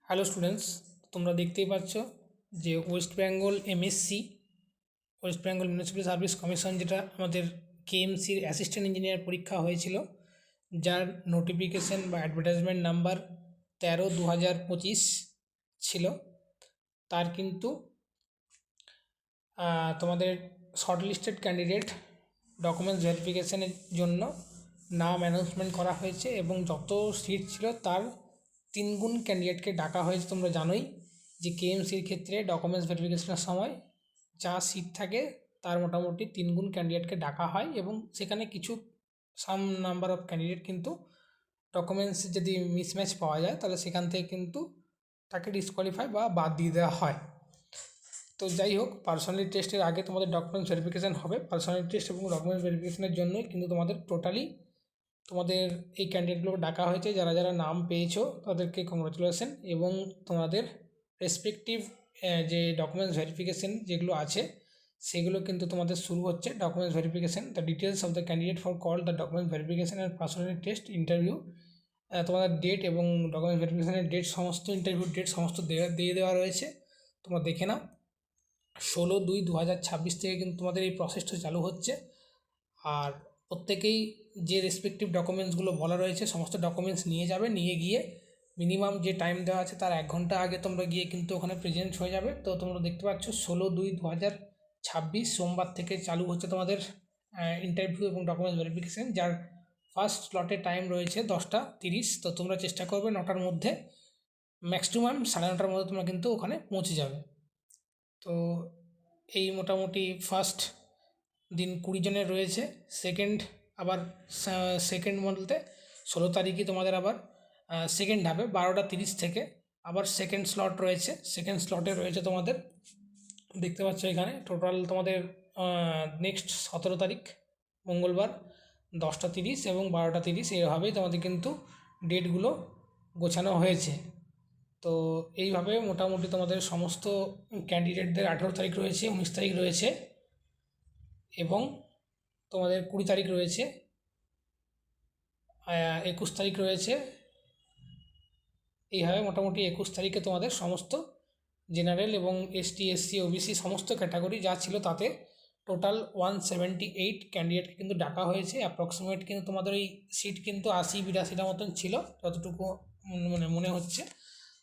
Hello students, তোমরা দেখতেই পাচ্ছ যে West Bengal MSc, West Bengal municipal service commission, যেটা আমাদের কেএমসির অ্যাসিস্ট্যান্ট ইঞ্জিনিয়ার পরীক্ষা হয়েছিল, যার নোটিফিকেশন বা অ্যাডভার্টাইজমেন্ট নাম্বার 13/2025 ছিল, তার কিন্তু তোমাদের শর্টলিস্টেড ক্যান্ডিডেট ডকুমেন্টস ভেরিফিকেশনের জন্য নাম অ্যানাউন্সমেন্ট করা হয়েছে এবং যত সিট ছিল তার 3 গুণ ক্যান্ডিডেটকে ডাকা হয়েছে। তোমরা জানোই যে কেএমসির ক্ষেত্রে ডকুমেন্টস ভেরিফিকেশনের সময় যা সিট থাকে তার মোটামুটি 3 গুণ ক্যান্ডিডেটকে ডাকা হয় এবং সেখানে কিছু সাম নাম্বার অফ ক্যান্ডিডেট কিন্তু ডকুমেন্টস যদি মিসম্যাচ পাওয়া যায় তাহলে সেখান থেকে কিন্তু তাকে ডিসকোয়ালিফাই বা বাদ দিয়ে দেওয়া হয়। তো যাই হোক, পার্সোনালিটি টেস্টের আগে তোমাদের ডকুমেন্টস ভেরিফিকেশান হবে। পার্সোনালিটি টেস্ট এবং ডকুমেন্টস ভেরিফিকেশানের জন্যই কিন্তু তোমাদের টোটালি তোমাদের এই ক্যান্ডিডেটগুলোকে ডাকা হয়েছে। যারা যারা নাম পেয়েছো তাদেরকে কংগ্রাচুলেশন, এবং তোমাদের রেসপেক্টিভ যে ডকুমেন্টস ভেরিফিকেশান যেগুলো আছে সেগুলো কিন্তু তোমাদের শুরু হচ্ছে। Documents verification, the details of the candidate for call the documents verification and personality test interview, তোমাদের ডেট এবং ডকুমেন্টস ভেরিফিকেশানের ডেট, সমস্ত ইন্টারভিউর ডেট সমস্ত দিয়ে দেওয়া রয়েছে। তোমরা দেখে নাও। 16/2/2026 থেকে কিন্তু তোমাদের এই প্রসেসটা চালু হচ্ছে। আর প্রত্যেকেই যে রেসপেক্টিভ ডকুমেন্টসগুলো বলা রয়েছে সমস্ত ডকুমেন্টস নিয়ে যাবে, নিয়ে গিয়ে মিনিমাম যে টাইম দেওয়া আছে তার 1 ঘন্টা আগে তোমরা গিয়ে কিন্তু ওখানে প্রেজেন্ট হয়ে যাবে। তো তোমরা দেখতে পাচ্ছ 16/2/2026 সোমবার থেকে চালু হচ্ছে তোমাদের ইন্টারভিউ এবং ডকুমেন্টস ভেরিফিকেশান, যার ফার্স্ট স্লটের টাইম রয়েছে 10:30। তো তোমরা চেষ্টা করবে 9টার মধ্যে, ম্যাক্সিমাম 9:30টার মধ্যে তোমরা কিন্তু ওখানে পৌঁছে যাবে। তো এই মোটামুটি ফার্স্ট দিন 20 জনের রয়েছে। সেকেন্ড বলতে 16 তারিখে তোমাদের আবার সেকেন্ড হবে 12:30 থেকে আবার সেকেন্ড স্লট রয়েছে। সেকেন্ড স্লটে রয়েছে তোমাদের, দেখতে পাচ্ছ এখানে টোটাল তোমাদের নেক্সট 17 তারিখ মঙ্গলবার 10:30 এবং 12:30, এইভাবেই তোমাদের কিন্তু ডেটগুলো গোছানো হয়েছে। তো এইভাবে মোটামুটি তোমাদের সমস্ত ক্যান্ডিডেটদের 18 তারিখ রয়েছে, 19 তারিখ রয়েছে এবং তোমাদের 20 তারিখ রয়েছে, 21 তারিখ রয়েছে। এইভাবে মোটামুটি 21 তারিখে তোমাদের সমস্ত জেনারেল এবং এসটি এসসি ওবিসি সমস্ত ক্যাটাগরি যা ছিল তাতে টোটাল 178 ক্যান্ডিডেটকে কিন্তু ডাকা হয়েছে। অ্যাপ্রক্সিমেট কিন্তু তোমাদের এই সিট কিন্তু 80-82টা মতন ছিল যতটুকু মনে হচ্ছে।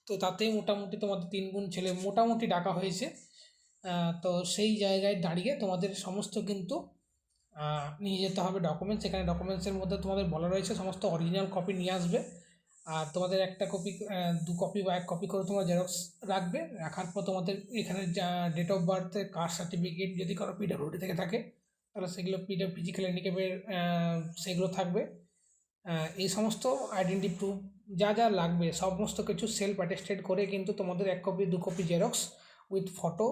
তো তাতেই মোটামুটি তোমাদের 3 গুণ ছেলে মোটামুটি ডাকা হয়েছে। তো সেই জায়গায় দাঁড়িয়ে তোমাদের সমস্ত কিন্তু নিয়ে যেতে হবে ডকুমেন্টস। এখানে ডকুমেন্টসের মধ্যে তোমাদের বলা রয়েছে সমস্ত অরিজিনাল কপি নিয়ে আসবে, আর তোমাদের একটা কপি 2 কপি বা 1 কপি করে তোমরা জেরক্স রাখবে। রাখার পর তোমাদের এখানে যা ডেট অফ বার্থের কাস্ট সার্টিফিকেট যদি কারো পিডব্লিউডি থেকে থাকে তাহলে সেগুলো ফিজিক্যাল হ্যান্ডিক্যাপের সেগুলো থাকবে। এই সমস্ত আইডেন্টি প্রুফ যা যা লাগবে সমস্ত কিছু সেলফ অ্যাটেস্টেড করে কিন্তু তোমাদের 1 copy 2 copy xerox with photo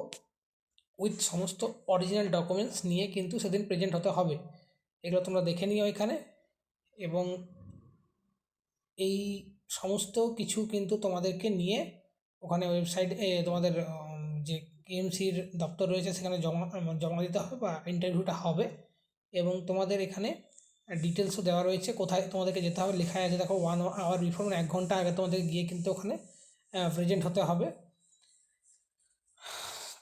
with সমস্ত অরিজিনাল ডকুমেন্টস নিয়ে কিন্তু সেদিন প্রেজেন্ট হতে হবে। এগুলো তোমরা দেখে নিও এখানে। এবং এই সমস্ত কিছু কিন্তু তোমাদেরকে নিয়ে ওখানে ওয়েবসাইটে তোমাদের যে কেএমসির দপ্তর রয়েছে সেখানে জমা দিতে হবে বা ইন্টারভিউটা হবে। এবং তোমাদের এখানে ডিটেলসও দেওয়া রয়েছে কোথায় তোমাদেরকে যেতে হবে, লেখা আছে দেখো 1 আওয়ার বিফোর, 1 ঘন্টা আগে তোমাদের গিয়ে কিন্তু ওখানে প্রেজেন্ট হতে হবে।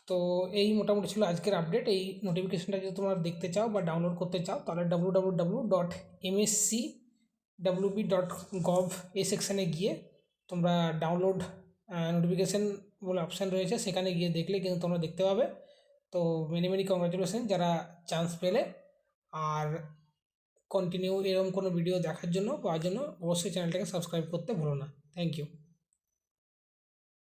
তো এই মোটামুটি ছিল আজকের আপডেট। এই নোটিফিকেশানটা যদি তোমরা দেখতে চাও বা ডাউনলোড করতে চাও তাহলে www.mscwb.gov এই সেকশানে গিয়ে তোমরা ডাউনলোড নোটিফিকেশান বলে অপশান রয়েছে, সেখানে গিয়ে দেখলে কিন্তু তোমরা দেখতে পাবে। তো মেনি মেনি কংগ্রাচুলেশন যারা চান্স পেলে। আর কন্টিনিউ এরকম কোনো ভিডিও দেখার জন্য পাওয়ার জন্য অবশ্যই চ্যানেলটাকে সাবস্ক্রাইব করতে ভুলো না। Thank you.